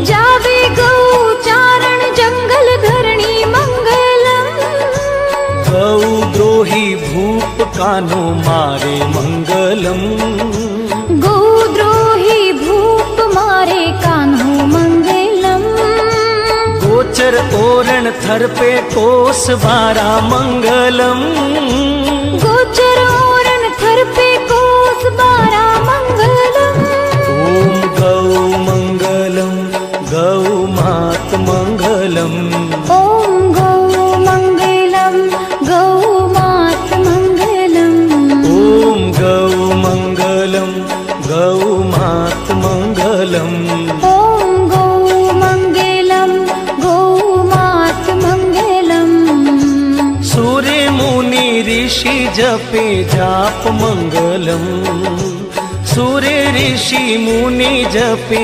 जावे गौ चारण जंगल धरणी मंगलम। गौद्रोही भूप कान्हो मारे मंगलम। गौद्रोही भूप मारे कान्हो मंगलम। गोचर ओरण थरपे कोस बारा मंगलम। गोचर ओरण थरपे कोस बारा मंगलम। ओम गौ मंगलम गौ मात मंगलम। ओम गौ मंगलम गौ मात मंगलम। ओम गौ मंगलम गौ मात मंगलम। ओम गौ मंगलम गौ मात मंगलम। सूर्य मुनि ऋषि जपे जाप मंगलम। सूर्य ऋषि मुनि जपे